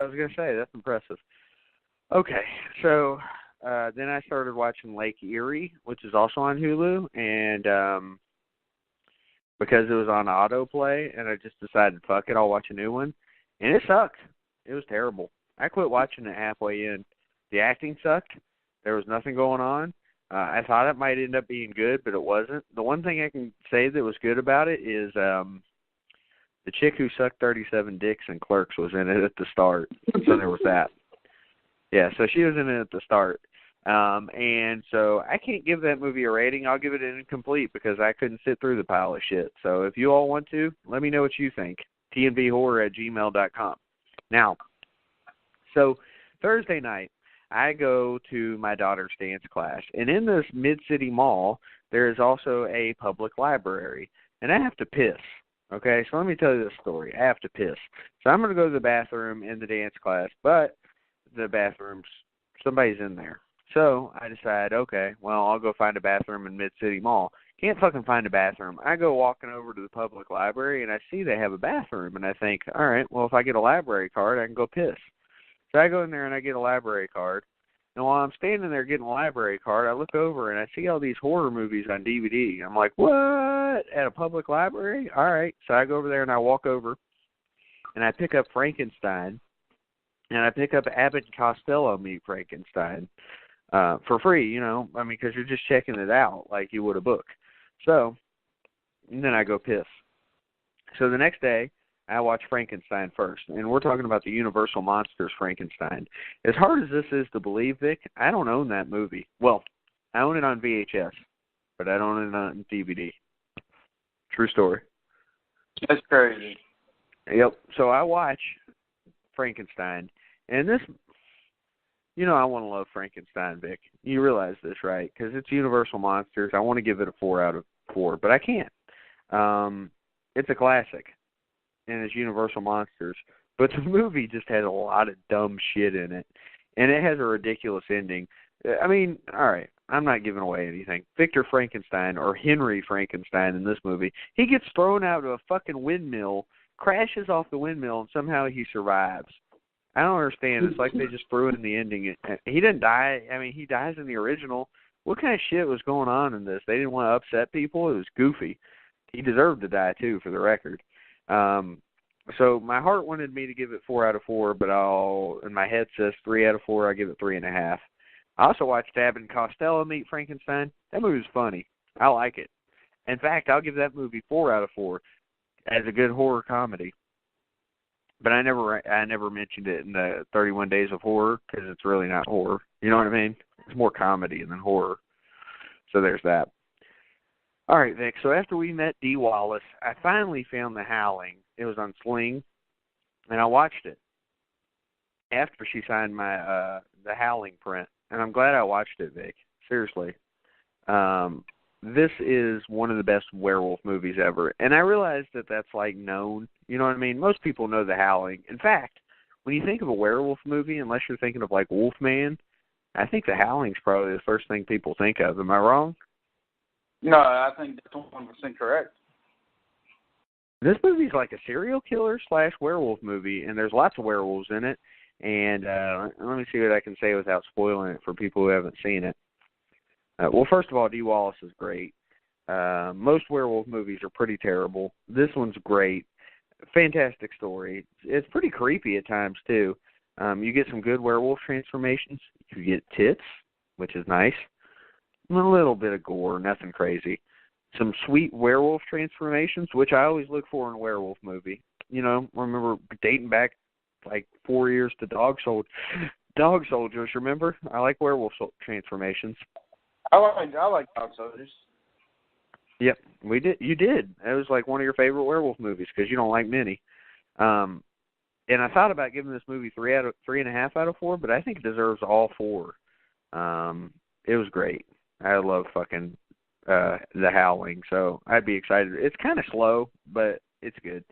I was going to say. That's impressive. Okay, so then I started watching Lake Erie, which is also on Hulu, and because it was on autoplay, and I just decided, fuck it, I'll watch a new one, and it sucked. It was terrible. I quit watching it halfway in. The acting sucked. There was nothing going on. I thought it might end up being good, but it wasn't. The one thing I can say that was good about it is the chick who sucked 37 dicks in Clerks was in it at the start, so there was that. Yeah, so she was in it at the start. And so I can't give that movie a rating. I'll give it an incomplete because I couldn't sit through the pile of shit. So if you all want to, let me know what you think. tnbhorror@gmail.com. Now, so Thursday night, I go to my daughter's dance class. And in this mid-city mall, there is also a public library. And I have to piss. Okay, so let me tell you this story. I have to piss. So I'm going to go to the bathroom in the dance class, but the bathroom's, somebody's in there. So I decide, okay, well, I'll go find a bathroom in Mid-City Mall. Can't fucking find a bathroom. I go walking over to the public library, and I see they have a bathroom, and I think, all right, well, if I get a library card, I can go piss. So I go in there, and I get a library card. And while I'm standing there getting a library card, I look over, and I see all these horror movies on DVD. I'm like, what? At a public library? All right. So I go over there, and I walk over, and I pick up Frankenstein, and I pick up Abbott and Costello Meet Frankenstein. For free, you know, I mean, because you're just checking it out like you would a book. So, and then I go piss. So the next day, I watch Frankenstein first, and we're talking about the Universal Monsters Frankenstein. As hard as this is to believe, Vic, I don't own that movie. Well, I own it on VHS, but I don't own it on DVD. True story. That's crazy. Yep. So I watch Frankenstein, and this... You know I want to love Frankenstein, Vic. You realize this, right? Because it's Universal Monsters. I want to give it a 4 out of 4, but I can't. It's a classic, and it's Universal Monsters. But the movie just has a lot of dumb shit in it, and it has a ridiculous ending. I mean, all right, I'm not giving away anything. Victor Frankenstein, or Henry Frankenstein in this movie, he gets thrown out of a fucking windmill, crashes off the windmill, and somehow he survives. I don't understand. It's like they just threw it in the ending. He didn't die. I mean, he dies in the original. What kind of shit was going on in this? They didn't want to upset people. It was goofy. He deserved to die, too, for the record. So my heart wanted me to give it 4 out of 4, but and my head says 3 out of 4. I give it 3.5. I also watched Abbott and Costello Meet Frankenstein. That movie was funny. I like it. In fact, I'll give that movie 4 out of 4 as a good horror comedy. But I never mentioned it in the 31 Days of Horror because it's really not horror. You know what I mean? It's more comedy than horror. So there's that. All right, Vic. So after we met Dee Wallace, I finally found The Howling. It was on Sling, and I watched it after she signed my The Howling print. And I'm glad I watched it, Vic. Seriously. This is one of the best werewolf movies ever. And I realize that that's, like, known. You know what I mean? Most people know The Howling. In fact, when you think of a werewolf movie, unless you're thinking of, like, Wolfman, I think The Howling's probably the first thing people think of. Am I wrong? No, I think that's 100% correct. This movie's like a serial killer / werewolf movie, and there's lots of werewolves in it. And let me see what I can say without spoiling it for people who haven't seen it. Well, first of all, Dee Wallace is great. Most werewolf movies are pretty terrible. This one's great. Fantastic story. It's pretty creepy at times, too. You get some good werewolf transformations. You get tits, which is nice. A little bit of gore, nothing crazy. Some sweet werewolf transformations, which I always look for in a werewolf movie. You know, I remember dating back like 4 years to Dog Soldiers, remember? I like werewolf transformations. I like Dog Soldiers. Yep, we did. You did. It was like one of your favorite werewolf movies because you don't like many. And I thought about giving this movie 3.5 out of 4, but I think it deserves all 4. It was great. I love fucking The Howling, so I'd be excited. It's kind of slow, but it's good.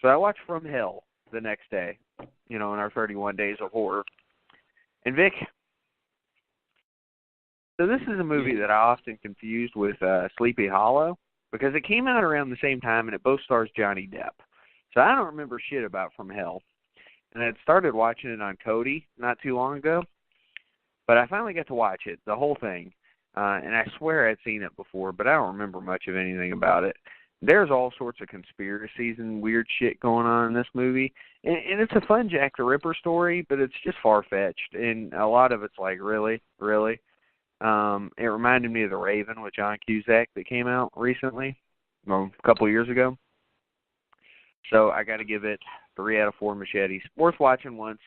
So I watched From Hell the next day, you know, in our 31 Days of Horror. And Vic, so this is a movie that I often confused with Sleepy Hollow because it came out around the same time and it both stars Johnny Depp. So I don't remember shit about From Hell. and I had started watching it on Cody not too long ago, but I finally got to watch it, the whole thing, and I swear I'd seen it before, but I don't remember much of anything about it. There's all sorts of conspiracies and weird shit going on in this movie, and it's a fun Jack the Ripper story, but it's just far-fetched, and a lot of it's like, really? Really? It reminded me of The Raven with John Cusack that came out recently, well, a couple years ago. So I got to give it 3 out of 4 machetes. Worth watching once.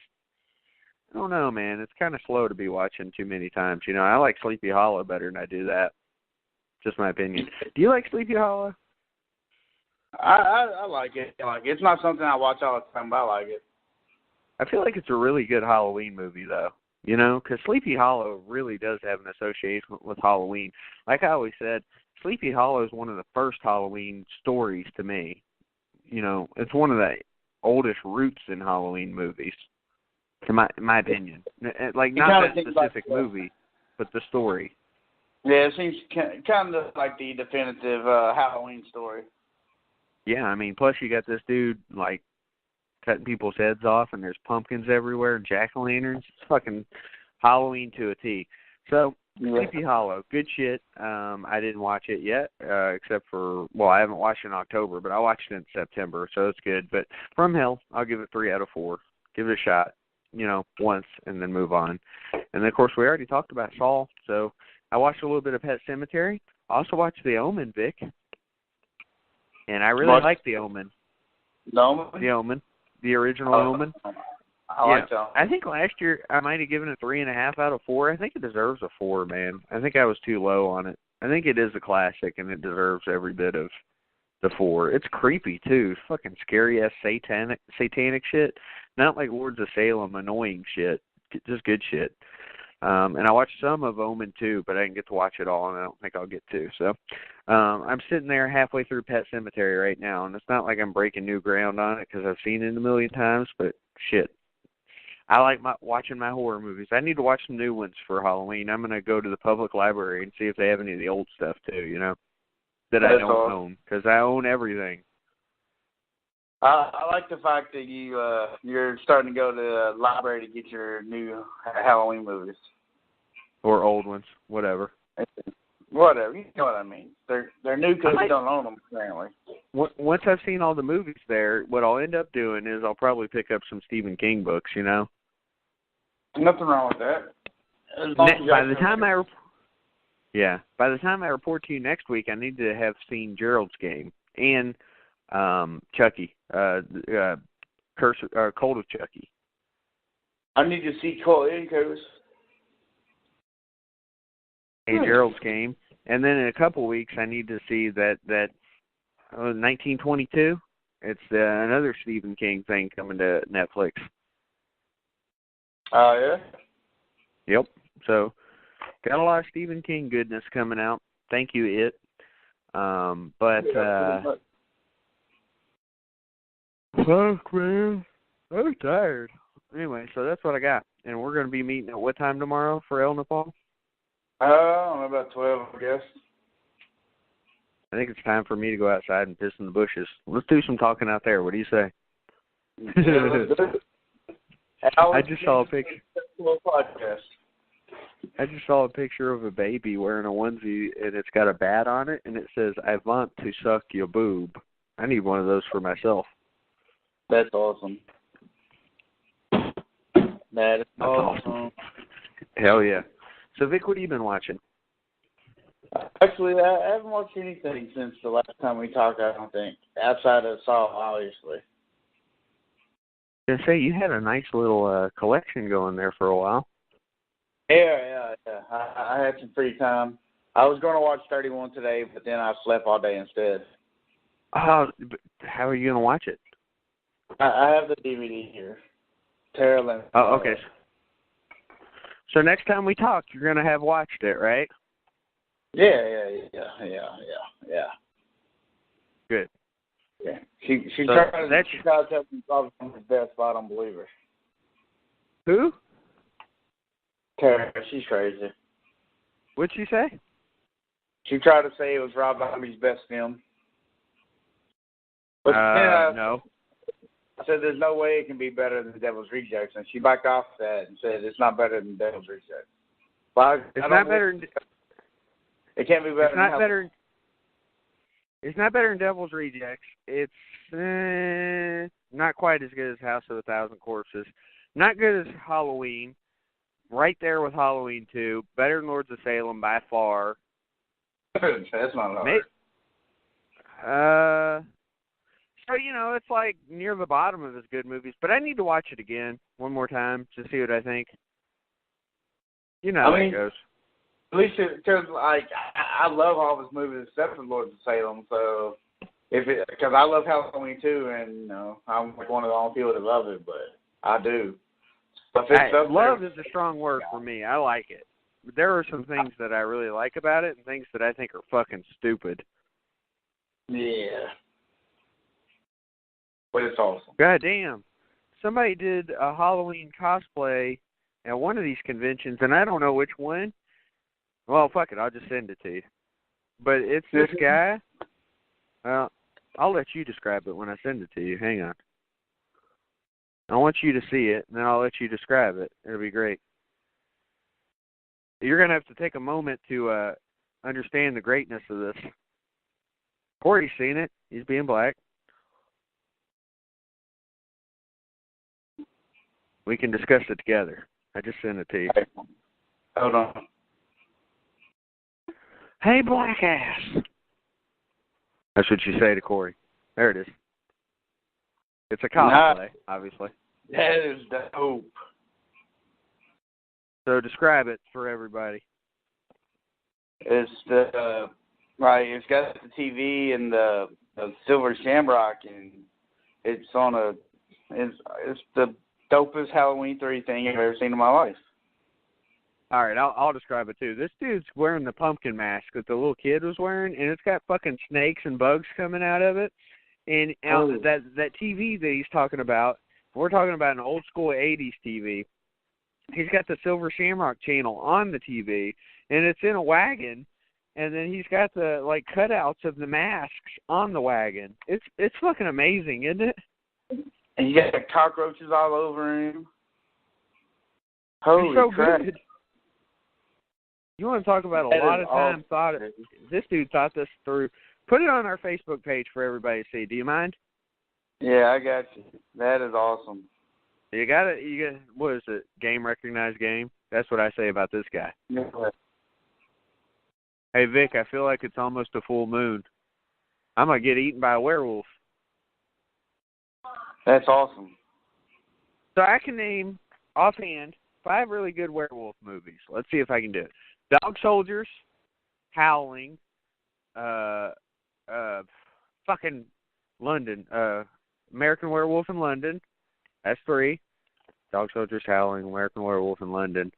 I don't know, man. It's kind of slow to be watching too many times. You know, I like Sleepy Hollow better than I do that. Just my opinion. Do you like Sleepy Hollow? I like it. It's not something I watch all the time, but I like it. I feel like it's a really good Halloween movie, though. You know, because Sleepy Hollow really does have an association with Halloween. Like I always said, Sleepy Hollow is one of the first Halloween stories to me. You know, it's one of the oldest roots in Halloween movies, in my opinion. Like, not that specific movie, but the story. Yeah, it seems kind of like the definitive Halloween story. Yeah, I mean, plus you got this dude, like, cutting people's heads off, and there's pumpkins everywhere, and jack-o'-lanterns. It's fucking Halloween to a T. So, Sleepy Hollow, good shit. I didn't watch it yet, except for, well, I haven't watched it in October, but I watched it in September, so it's good. But From Hell, I'll give it 3 out of 4. Give it a shot, you know, once, and then move on. And then, of course, we already talked about Saw, so I watched a little bit of Pet Sematary. I also watched The Omen, Vic. And I really like The Omen. The Omen? The Omen. The original Omen. I like that. I think last year I might have given it 3.5 out of 4. I think it deserves a 4, man. I think I was too low on it. I think it is a classic, and it deserves every bit of the 4. It's creepy, too. Fucking scary-ass satanic shit. Not like Lords of Salem annoying shit. Just good shit. And I watched some of Omen, too, but I didn't get to watch it all, and I don't think I'll get to. So I'm sitting there halfway through Pet Sematary right now, and it's not like I'm breaking new ground on it because I've seen it a million times, but shit. I like watching my horror movies. I need to watch some new ones for Halloween. I'm going to go to the public library and see if they have any of the old stuff, too, you know, that I don't own, because I own everything. I like the fact that you're starting to go to the library to get your new Halloween movies. Or old ones, whatever. Whatever, you know what I mean. They're new because you don't own them, apparently. Once I've seen all the movies there, what I'll end up doing is I'll probably pick up some Stephen King books, you know? Nothing wrong with that. By the time I report to you next week, I need to have seen Gerald's Game and Chucky, Cold of Chucky. I need to see Cold Echoes. And Gerald's Game, and then in a couple weeks I need to see that 1922. It's another Stephen King thing coming to Netflix. Oh, yeah? Yep. So, got a lot of Stephen King goodness coming out. Thank you, It. Fuck, man. I'm tired. Anyway, so that's what I got. And we're going to be meeting at what time tomorrow for El Nepal? About 12, I guess. I think it's time for me to go outside and piss in the bushes. Let's do some talking out there. What do you say? I just saw a picture. I just saw a picture of a baby wearing a onesie, and it's got a bat on it, and it says, "I want to suck your boob." I need one of those for myself. That's awesome. That's awesome. Hell yeah. So, Vic, what have you been watching? Actually, I haven't watched anything since the last time we talked, I don't think. Outside of Saw, obviously. I was going to say, you had a nice little collection going there for a while. Yeah. I had some free time. I was going to watch 31 today, but then I slept all day instead. How are you going to watch it? I have the DVD here. Terrell. Oh, okay. So next time we talk, you're going to have watched it, right? Yeah. Good. Yeah. She tried to tell me I'm his best, but I don't believe her. Who? Tara, she's crazy. What'd she say? She tried to say it was Rob Zombie's best film. But no. I said there's no way it can be better than Devil's Rejects, and she backed off that and said it's not better than Devil's Rejects. It's not better. It can't be better. It's not better. It's not better than Devil's Rejects. It's not quite as good as House of a Thousand Corpses. Not good as Halloween. Right there with Halloween 2. Better than Lords of Salem by far. That's not hard. So, it's like near the bottom of his good movies. But I need to watch it again one more time to see what I think. You know how it goes. At least because I love all his movies except for Lords of Salem. So because I love Halloween too, and I'm like one of the only people that love it, but I do. But love is a strong word for me. I like it. There are some things that I really like about it, and things that I think are fucking stupid. Yeah, but it's awesome. God damn, somebody did a Halloween cosplay at one of these conventions, and I don't know which one. Well, fuck it, I'll just send it to you. But it's this guy. Well, I'll let you describe it when I send it to you. Hang on. I want you to see it, and then I'll let you describe it. It'll be great. You're going to have to take a moment to understand the greatness of this. Corey's seen it. He's being black. We can discuss it together. I just sent it to you. Hold on. Hey, black ass. That's what you say to Corey. There it is. It's a cosplay, obviously. That is dope. So describe it for everybody. It's it's got the TV and the silver shamrock, and it's the dopest Halloween 3 thing I've ever seen in my life. All right, I'll describe it too. This dude's wearing the pumpkin mask that the little kid was wearing, and it's got fucking snakes and bugs coming out of it. And that TV that he's talking about, we're talking about an old school 80s TV. He's got the Silver Shamrock channel on the TV, and it's in a wagon, and then he's got the cutouts of the masks on the wagon. It's fucking amazing, isn't it? And you got cockroaches all over him. Holy crap. Good. You want to talk about a lot of time thought? This dude thought this through. Put it on our Facebook page for everybody to see. Do you mind? Yeah, I got you. That is awesome. You got it. What is it? Game recognized game. That's what I say about this guy. Yeah. Hey Vic, I feel like it's almost a full moon. I'm gonna get eaten by a werewolf. That's awesome. So I can name offhand 5 really good werewolf movies. Let's see if I can do it. Dog Soldiers, Howling, fucking London, American Werewolf in London. That's 3. Dog Soldiers, Howling, American Werewolf in London.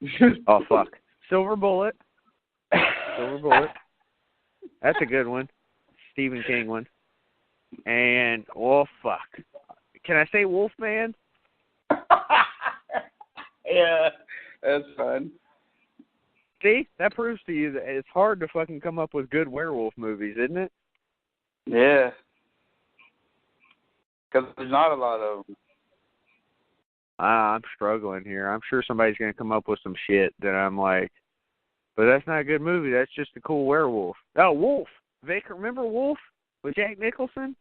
Oh fuck, Silver Bullet. Silver Bullet. That's a good one. Stephen King one. And fuck. Can I say Wolfman? Yeah, that's fun. See, that proves to you that it's hard to fucking come up with good werewolf movies, isn't it? Yeah. Because there's not a lot of them. I'm struggling here. I'm sure somebody's going to come up with some shit that I'm like, but that's not a good movie. That's just a cool werewolf. Oh, Wolf. Vic, remember Wolf with Jack Nicholson?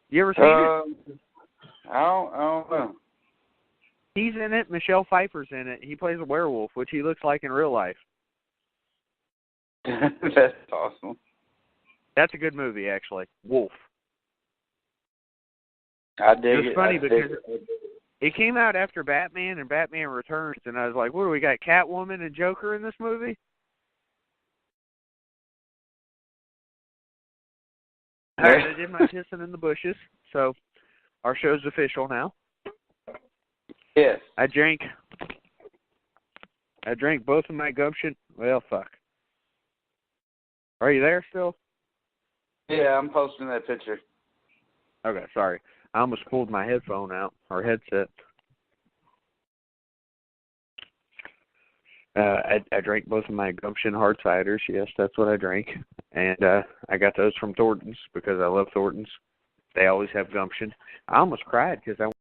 You ever seen it? I don't know. He's in it. Michelle Pfeiffer's in it. He plays a werewolf, which he looks like in real life. That's awesome. That's a good movie, actually. Wolf. I dig it. It was funny because it came out after Batman and Batman Returns, and I was like, what do we got, Catwoman and Joker in this movie? All right, I did my pissing in the bushes, so our show's official now. Yes. I drank both of my gumption. Well, fuck. Are you there still? Yeah, I'm posting that picture. Okay, sorry. I almost pulled my headphone out, or headset. I drank both of my gumption hard ciders. Yes, that's what I drank. And I got those from Thornton's because I love Thornton's. They always have gumption. I almost cried because I